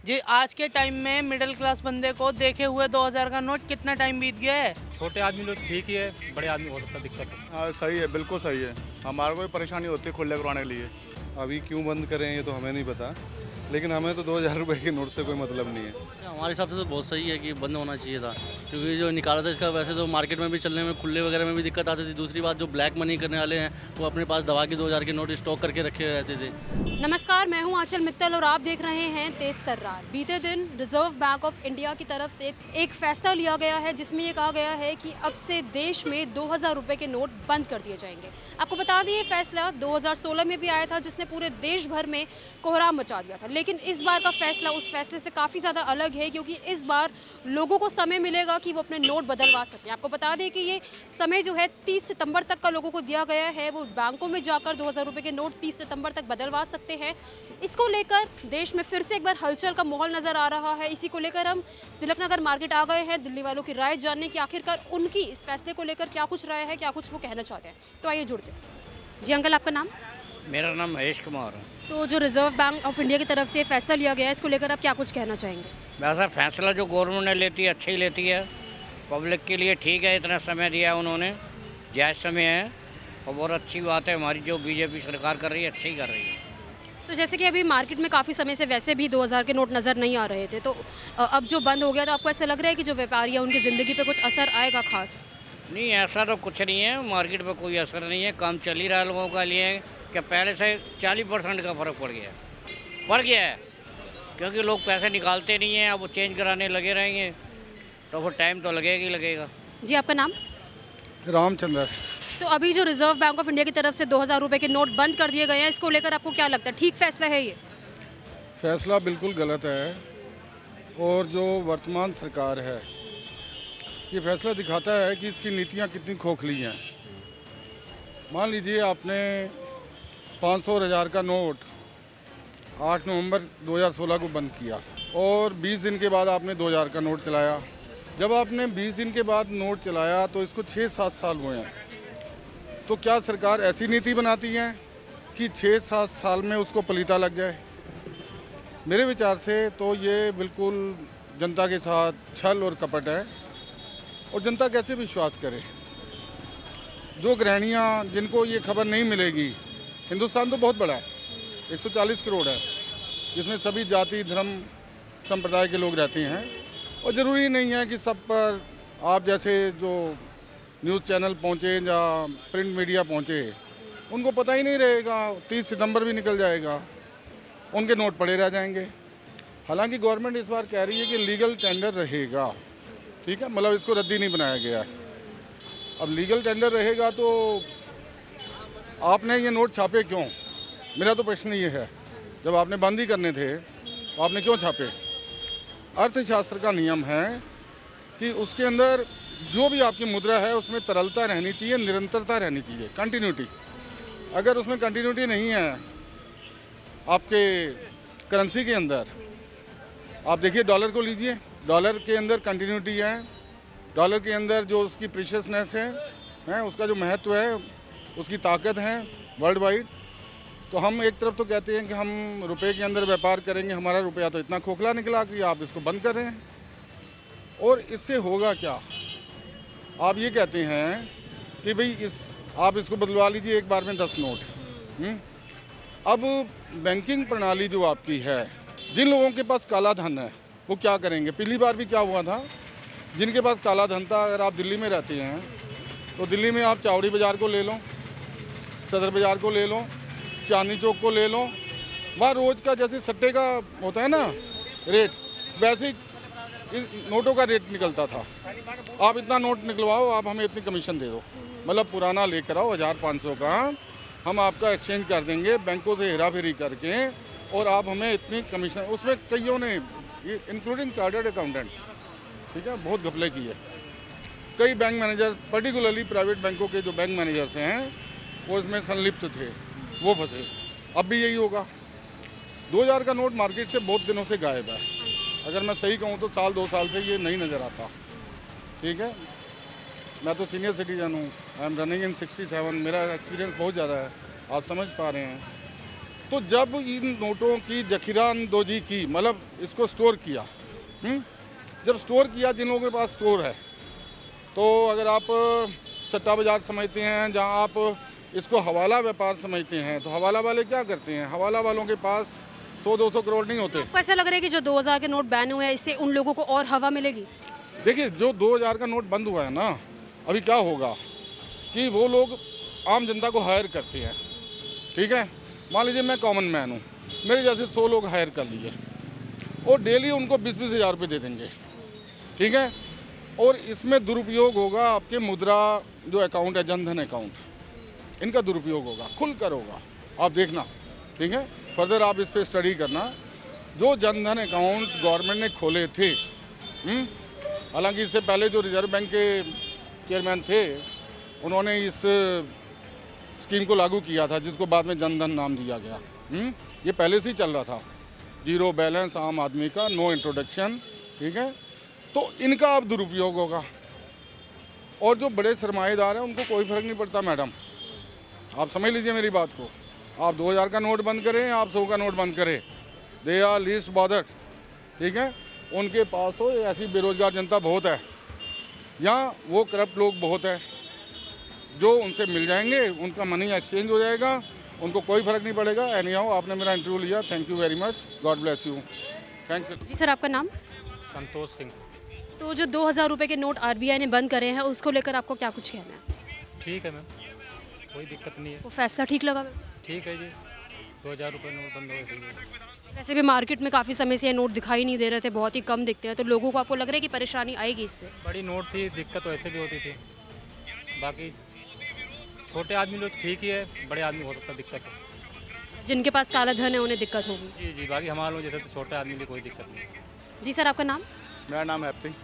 जी आज के टाइम में मिडिल क्लास बंदे को देखे हुए 2000 का नोट कितना टाइम बीत गया है। छोटे आदमी लोग ठीक ही है, बड़े आदमी हो सकता है दिक्कत है। हाँ सही है, बिल्कुल सही है। हमारे को भी परेशानी होती है खुले करवाने के लिए। अभी क्यों बंद करें ये तो हमें नहीं पता, लेकिन हमें तो 2000 रुपये के नोट से कोई मतलब नहीं है। हमारे हिसाब से तो बहुत सही है कि बंद होना चाहिए था, क्योंकि जो निकाला था इसका वैसे तो मार्केट में भी चलने में खुले वगैरह में भी दिक्कत आती थी। दूसरी बात, जो ब्लैक मनी करने वाले हैं वो अपने पास दबा के 2000 के नोट स्टॉक करके रखे रहते थे। नमस्कार, मैं हूं आंचल मित्तल और आप देख रहे हैं तेज तर्रार। बीते दिन रिजर्व बैंक ऑफ इंडिया की तरफ से एक फैसला लिया गया है जिसमें ये कहा गया है कि अब से देश में 2000 रुपये के नोट बंद कर दिए जाएंगे। आपको बता दें, ये फैसला 2016 में भी आया था जिसने पूरे देश भर में कोहराम मचा दिया था, लेकिन इस बार का फैसला उस फैसले से काफ़ी ज़्यादा अलग है, क्योंकि इस बार लोगों को समय मिलेगा कि वो अपने नोट बदलवा सकें। आपको बता दें कि ये समय जो है 30 सितंबर तक का लोगों को दिया गया है। वो बैंकों में जाकर 2000 रुपये के नोट 30 सितंबर तक बदलवा सकते हैं। इसको लेकर देश में फिर से एक बार हलचल का माहौल नज़र आ रहा है। इसी को लेकर हम तिलकनगर मार्केट आ गए हैं दिल्ली वालों की राय जानने की, आखिरकार उनकी इस फैसले को लेकर क्या कुछ राय है, क्या कुछ वो कहना चाहते हैं। तो आइए जुड़ते हैं। जी अंकल, आपका नाम? मेरा नाम महेश कुमार है। तो जो रिजर्व बैंक ऑफ इंडिया की तरफ से फैसला लिया गया है, इसको लेकर आप क्या कुछ कहना चाहेंगे? वैसा फैसला जो गवर्नमेंट ने लेती है अच्छा ही लेती है, पब्लिक के लिए ठीक है। इतना समय दिया है उन्होंने, जायज़ समय है और बहुत अच्छी बात है। हमारी जो बीजेपी सरकार कर रही है अच्छी ही कर रही है। तो जैसे कि अभी मार्केट में काफ़ी समय से वैसे भी 2000 के नोट नज़र नहीं आ रहे थे, तो अब जो बंद हो गया तो आपको ऐसा लग रहा है कि जो व्यापारी है उनकी ज़िंदगी पे कुछ असर आएगा खास? नहीं, ऐसा तो कुछ नहीं है। मार्केट पे कोई असर नहीं है, काम चल ही रहा है लोगों का लिए कि पहले से 40% का फ़र्क पड़ गया है, क्योंकि लोग पैसे निकालते नहीं हैं। अब वो चेंज कराने लगे रहेंगे तो फिर टाइम तो लगेगा ही लगेगा। जी आपका नाम? रामचंद्र। तो अभी जो रिजर्व बैंक ऑफ इंडिया की तरफ से 2000 रुपये के नोट बंद कर दिए गए हैं, इसको लेकर आपको क्या लगता है, ठीक फैसला है ये? फैसला बिल्कुल गलत है, और जो वर्तमान सरकार है ये फैसला दिखाता है कि इसकी नीतियां कितनी खोखली हैं। मान लीजिए आपने 500 और 1000 का नोट 8 नवंबर 2016 को बंद किया और 20 दिन के बाद आपने 2000 का नोट चलाया। जब आपने 20 दिन के बाद नोट चलाया तो इसको 6-7 साल हुए हैं। तो क्या सरकार ऐसी नीति बनाती है कि 6-7 साल में उसको पलीता लग जाए? मेरे विचार से तो ये बिल्कुल जनता के साथ छल और कपट है, और जनता कैसे विश्वास करे? जो गृहिणियाँ जिनको ये खबर नहीं मिलेगी, हिंदुस्तान तो बहुत बड़ा है, 140 करोड़ है, जिसमें सभी जाति धर्म संप्रदाय के लोग रहते हैं, और ज़रूरी नहीं है कि सब पर आप जैसे जो न्यूज़ चैनल पहुँचे या प्रिंट मीडिया पहुँचे, उनको पता ही नहीं रहेगा। 30 सितंबर भी निकल जाएगा, उनके नोट पड़े रह जाएंगे। हालांकि गवर्नमेंट इस बार कह रही है कि लीगल टेंडर रहेगा, ठीक है, मतलब इसको रद्दी नहीं बनाया गया है। अब लीगल टेंडर रहेगा तो आपने ये नोट छापे क्यों? मेरा तो प्रश्न ये है, जब आपने बंद ही करने थे तो आपने क्यों छापे? अर्थशास्त्र का नियम है कि उसके अंदर जो भी आपकी मुद्रा है उसमें तरलता रहनी चाहिए, निरंतरता रहनी चाहिए, कंटिन्यूटी। अगर उसमें कंटिन्यूटी नहीं है आपके करेंसी के अंदर, आप देखिए डॉलर को लीजिए, डॉलर के अंदर कंटिन्यूटी है, डॉलर के अंदर जो उसकी प्रीशियसनेस है, उसका जो महत्व है, उसकी ताकत है वर्ल्ड वाइड। तो हम एक तरफ तो कहते हैं कि हम रुपए के अंदर व्यापार करेंगे, हमारा रुपया तो इतना खोखला निकला कि आप इसको बंद कर रहे हैं, और इससे होगा क्या? आप ये कहते हैं कि भाई आप इसको बदलवा लीजिए एक बार में 10 नोट। अब बैंकिंग प्रणाली जो आपकी है, जिन लोगों के पास काला धन है वो क्या करेंगे? पिछली बार भी क्या हुआ था, जिनके पास काला धन था, अगर आप दिल्ली में रहते हैं तो दिल्ली में आप चावड़ी बाज़ार को ले लो, सदर बाज़ार को ले लो, चांदनी चौक को ले लो, वहाँ रोज़ का जैसे सट्टे का होता है ना रेट, वैसे ही नोटों का रेट निकलता था। आप इतना नोट निकलवाओ, आप हमें इतनी कमीशन दे दो, मतलब पुराना लेकर आओ 1500 का, हम आपका एक्सचेंज कर देंगे बैंकों से हेरा फेरी करके, और आप हमें इतनी कमीशन। उसमें कईयों ने, इंक्लूडिंग चार्टर्ड अकाउंटेंट्स, ठीक है, बहुत घपले किए। कई बैंक मैनेजर, पर्टिकुलरली प्राइवेट बैंकों के जो बैंक मैनेजर्स हैं वो इसमें संलिप्त थे, वो फंसे। अब भी यही होगा। 2000 का नोट मार्केट से बहुत दिनों से गायब है। अगर मैं सही कहूँ तो 1-2 साल से ये नहीं नज़र आता, ठीक है। मैं तो सीनियर सिटीजन हूँ, आई एम रनिंग इन 67, मेरा एक्सपीरियंस बहुत ज़्यादा है, आप समझ पा रहे हैं। तो जब इन नोटों की जखीरांदोजी की, मतलब इसको स्टोर किया, जब स्टोर किया, जिन लोगों के पास स्टोर है, तो अगर आप सट्टा बाजार समझते हैं, जहां आप इसको हवाला व्यापार समझते हैं, तो हवाला वाले क्या करते हैं, हवाला वालों के पास 100-200 करोड़ नहीं होते। आपको ऐसा लग रहा है कि जो 2000 के नोट बैन हुए हैं इससे उन लोगों को और हवा मिलेगी? देखिए, जो 2000 का नोट बंद हुआ है ना, अभी क्या होगा कि वो लोग आम जनता को हायर करते हैं, ठीक है। मान लीजिए मैं कॉमन मैन हूँ, मेरे जैसे 100 लोग हायर कर लिए और डेली उनको 20-20 हज़ार रुपये दे देंगे, ठीक है। और इसमें दुरुपयोग होगा, आपके मुद्रा जो अकाउंट है, जनधन अकाउंट, इनका दुरुपयोग होगा, खुलकर होगा, आप देखना, ठीक है। फर्दर आप इस पर स्टडी करना। जो जनधन अकाउंट गवर्नमेंट ने खोले थे, हालांकि इससे पहले जो रिजर्व बैंक के चेयरमैन थे, उन्होंने इस स्कीम को लागू किया था, जिसको बाद में जनधन नाम दिया गया। ये पहले से ही चल रहा था, जीरो बैलेंस आम आदमी का, नो इंट्रोडक्शन, ठीक है। तो इनका अब दुरुपयोग होगा, और जो बड़े सरमाएदार हैं उनको कोई फ़र्क नहीं पड़ता मैडम, आप समझ लीजिए मेरी बात को। आप 2000 का नोट बंद करें, आप 100 का नोट बंद करें, दे आर लीस्ट बॉदर्ड, ठीक है। उनके पास तो ऐसी बेरोजगार जनता बहुत है, यहाँ वो करप्ट लोग बहुत है, जो उनसे मिल जाएंगे, उनका मनी एक्सचेंज हो जाएगा, उनको कोई फ़र्क नहीं पड़ेगा। एनी हाउ, आपने मेरा इंटरव्यू लिया, thank you very much, God bless you, thanks. जी सर, आपका नाम? संतोष सिंह। तो जो 2000 रुपये के नोट आरबीआई ने बंद करे हैं, उसको लेकर आपको क्या कुछ कहना है? ठीक है मैम, कोई दिक्कत नहीं है, वो फैसला ठीक लगा? ठीक है जी। 2000 रुपये नोट बंद हो गए। वैसे भी मार्केट में काफ़ी समय से ये नोट दिखाई नहीं दे रहे थे, बहुत ही कम दिखते हैं, तो लोगों को आपको लग रहा है कि परेशानी आएगी इससे? बड़ी नोट थी, दिक्कत वैसे भी होती थी, बाकी छोटे आदमी लोग ठीक ही है, बड़े आदमी हो सकता दिक्कत है। जिनके पास काला धन है उन्हें दिक्कत होगी। जी जी, बाकी हमारे लोग जैसे तो छोटे आदमी की कोई दिक्कत नहीं। जी सर, आपका नाम? मेरा नाम हैप्पी।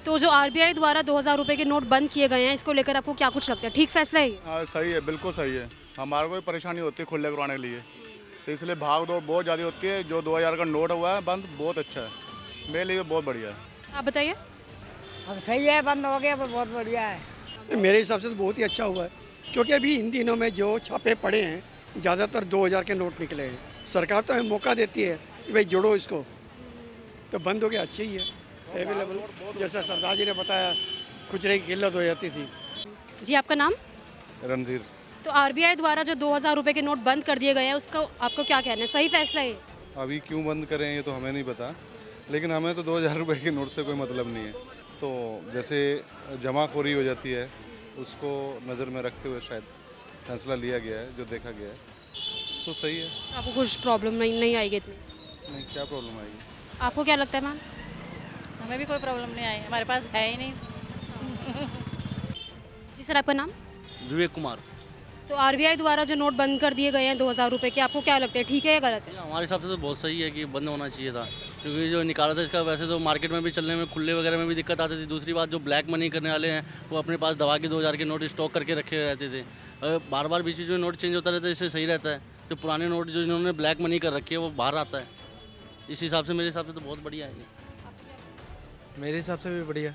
तो जो आरबीआई द्वारा 2000 रुपये के नोट बंद किए गए हैं, इसको लेकर आपको क्या कुछ लगता है, ठीक फैसला है ये? हाँ सही है, बिल्कुल सही है। हमारे को भी परेशानी होती है खुले करवाने के लिए, तो इसलिए भाग दौड़ बहुत ज़्यादा होती है। जो 2000 का नोट हुआ है बंद, बहुत अच्छा है, मेरे लिए बहुत बढ़िया है। आप बताइए। अब सही है, बंद हो गया, बहुत बढ़िया है। मेरे हिसाब से तो बहुत ही अच्छा हुआ है, क्योंकि अभी इन दिनों में जो छापे पड़े हैं, ज़्यादातर 2000 के नोट निकले हैं। सरकार तो हमें मौका देती है कि भाई जोड़ो इसको, तो बंद हो गया, अच्छी ही है, अवेलेबल। जैसा सरदार जी ने बताया, खुचरे की किल्लत हो जाती थी। जी, आपका नाम? रणधीर। तो आरबीआई द्वारा जो 2000 रुपये के नोट बंद कर दिए गए हैं, उसको आपको क्या कहना है, सही फैसला है? अभी क्यों बंद करें ये तो हमें नहीं पता, लेकिन हमें तो 2000 रुपये के नोट से कोई मतलब नहीं है। तो जैसे जमाखोरी हो जाती है, उसको नज़र में रखते हुए शायद फैसला लिया गया है, जो देखा गया है, तो सही है। आपको कुछ प्रॉब्लम नहीं आएगी इतनी? नहीं, क्या प्रॉब्लम आएगी? आपको क्या लगता है मैम? हमें भी कोई प्रॉब्लम नहीं आई, हमारे पास है ही नहीं। जी सर, आपका नाम? विवेक कुमार। तो आरबीआई द्वारा जो नोट बंद कर दिए गए हैं 2000 रुपये के, आपको क्या लगता है, ठीक है या गलत है? हमारे हिसाब से तो बहुत सही है कि बंद होना चाहिए था, क्योंकि जो निकाला था इसका, वैसे तो मार्केट में भी चलने में, खुले वगैरह में भी दिक्कत आती थी। दूसरी बात, जो ब्लैक मनी करने वाले हैं, वो अपने पास दवा के 2000 के नोट स्टॉक करके रखे रहते थे। बार बार बीच बीच में नोट चेंज होता रहता है, इससे सही रहता है। जो पुराने नोट जो इन्होंने ब्लैक मनी कर रखी है, वो बाहर आता है। इस हिसाब से, मेरे हिसाब से तो बहुत बढ़िया है ये। मेरे हिसाब से भी बढ़िया।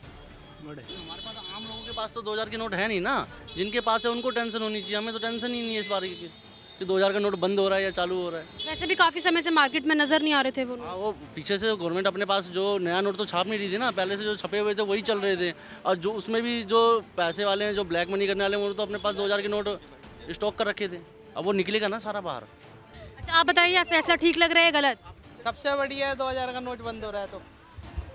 हमारे पास आम लोगों के पास तो 2000 के नोट है नहीं ना, जिनके पास है उनको टेंशन होनी चाहिए, हमें तो टेंशन ही नहीं है इस बार की कि 2000 का नोट बंद हो रहा है या चालू हो रहा है। वैसे भी काफ़ी समय से मार्केट में नज़र नहीं आ रहे थे वो। हाँ, वो पीछे से गवर्नमेंट अपने पास जो नया नोट तो छाप नहीं रही थी ना, पहले से जो छपे हुए थे वही चल रहे थे। और जो उसमें भी जो पैसे वाले हैं, जो ब्लैक मनी करने वाले हैं, वो तो अपने पास 2000 के नोट स्टॉक कर रखे थे। अब वो निकलेगा ना सारा बाहर। अच्छा, आप बताइए, फैसला ठीक लग रहा है गलत? सबसे बढ़िया है 2000 का नोट बंद हो रहा है। तो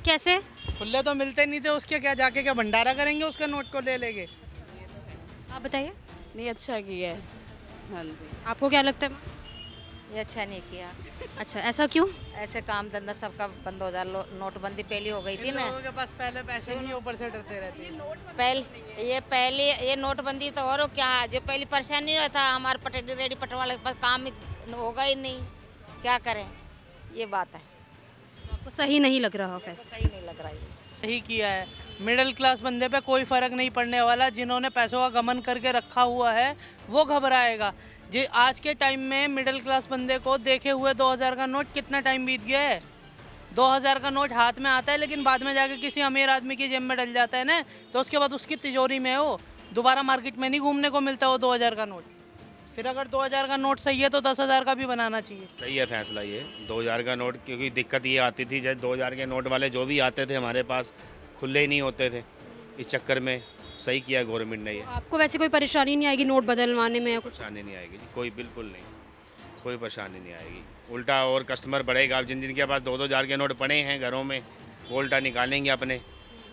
कैसे? खुले तो मिलते नहीं थे, उसके क्या जाके क्या भंडारा करेंगे, उसके नोट को ले लेंगे। आप बताइए। नहीं, अच्छा किया है। हाँ जी। आपको क्या लगता है? ये अच्छा नहीं किया। अच्छा, ऐसा क्यों? ऐसे काम धंधा सबका बंद हो जाए, नोटबंदी पहले हो गई थी ना। लोगों के पास पहले पैसे नहीं, ऊपर से डरते रहते हैं। पहले ये नोटबंदी तो और क्या है, जो पहली परेशानी हुआ था, हमारे पटेल रेडी पटवा वाले के पास काम होगा ही नहीं, क्या करें, ये बात है। आपको सही नहीं लग रहा फैसला? सही नहीं लग रहा है। सही किया है, मिडिल क्लास बंदे पे कोई फ़र्क नहीं पड़ने वाला। जिन्होंने पैसों का गमन करके रखा हुआ है वो घबराएगा। जी, आज के टाइम में मिडिल क्लास बंदे को देखे हुए 2000 का नोट कितना टाइम बीत गया है। 2000 का नोट हाथ में आता है, लेकिन बाद में जाके किसी अमीर आदमी की जेब में डल जाता है ना, तो उसके बाद उसकी तिजोरी में हो, दोबारा मार्केट में नहीं घूमने को मिलता वो 2000 का नोट। फिर अगर 2000 का नोट सही है तो 10,000 का भी बनाना चाहिए। सही है फैसला ये 2000 का नोट, क्योंकि दिक्कत ये आती थी जैसे 2000 के नोट वाले जो भी आते थे हमारे पास खुले ही नहीं होते थे, इस चक्कर में सही किया गवर्नमेंट ने ये। आपको वैसे कोई परेशानी नहीं आएगी नोट बदलवाने में या कुछ? परेशानी नहीं आएगी जी, कोई बिल्कुल नहीं, कोई परेशानी नहीं आएगी। उल्टा और कस्टमर बढ़ेगा। अब जिन जिन के पास 2-2 हज़ार के नोट पड़े हैं घरों में, वो उल्टा निकालेंगे अपने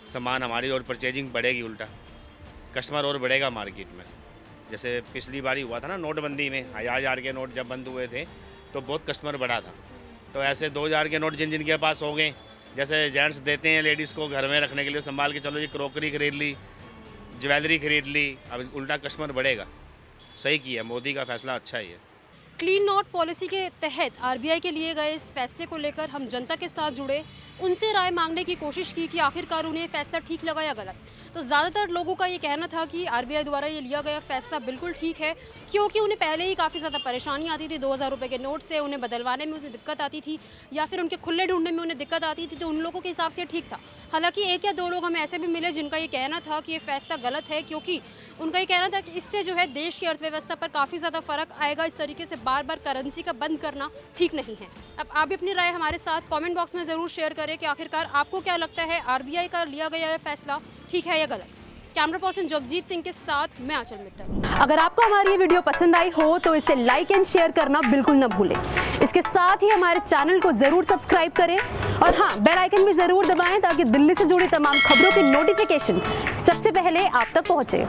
सामान, हमारी और परचेजिंग बढ़ेगी, उल्टा कस्टमर और बढ़ेगा मार्केट में। जैसे पिछली बारी हुआ था ना नोटबंदी में, 1000 के नोट जब बंद हुए थे तो बहुत कस्टमर बढ़ा था। तो ऐसे 2000 के नोट जिन जिन के पास हो गए, जैसे जेंट्स देते हैं लेडीज़ को घर में रखने के लिए संभाल के, चलो जी क्रॉकरी खरीद ली, ज्वेलरी खरीद ली, अब उल्टा कस्टमर बढ़ेगा। सही किया, मोदी का फैसला अच्छा ही है। क्लीन नोट पॉलिसी के तहत आरबीआई के लिए गए इस फैसले को लेकर हम जनता के साथ जुड़े, उनसे राय मांगने की कोशिश की कि आखिरकार उन्हें फैसला ठीक लगा या गलत। तो ज़्यादातर लोगों का ये कहना था कि आरबीआई द्वारा ये लिया गया फैसला बिल्कुल ठीक है, क्योंकि उन्हें पहले ही काफ़ी ज़्यादा परेशानी आती थी 2000 रुपये के नोट से, उन्हें बदलवाने में उन्हें दिक्कत आती थी या फिर उनके खुले ढूंढने में उन्हें दिक्कत आती थी, तो उन लोगों के हिसाब से ठीक था। हालांकि 1 या 2 लोग हमें ऐसे भी मिले जिनका ये कहना था कि ये फैसला गलत है, क्योंकि उनका ये कहना था कि इससे जो है देश की अर्थव्यवस्था पर काफ़ी ज़्यादा फ़र्क आएगा। इस तरीके से बार बार करेंसी का बंद करना ठीक नहीं है। अब आप भी अपनी राय हमारे साथ कमेंट बॉक्स में ज़रूर शेयर करें कि आखिरकार आपको क्या लगता है, आरबीआई का लिया गया यह फैसला ठीक है या गलत। कैमरा पर्सन जगजीत सिंह के साथ मैं आंचल मित्तल। अगर आपको हमारी ये वीडियो पसंद आई हो तो इसे लाइक एंड शेयर करना बिल्कुल न भूलें। इसके साथ ही हमारे चैनल को ज़रूर सब्सक्राइब करें और हाँ, बेल आइकन भी ज़रूर दबाएं ताकि दिल्ली से जुड़ी तमाम खबरों की नोटिफिकेशन सबसे पहले आप तक पहुँचे।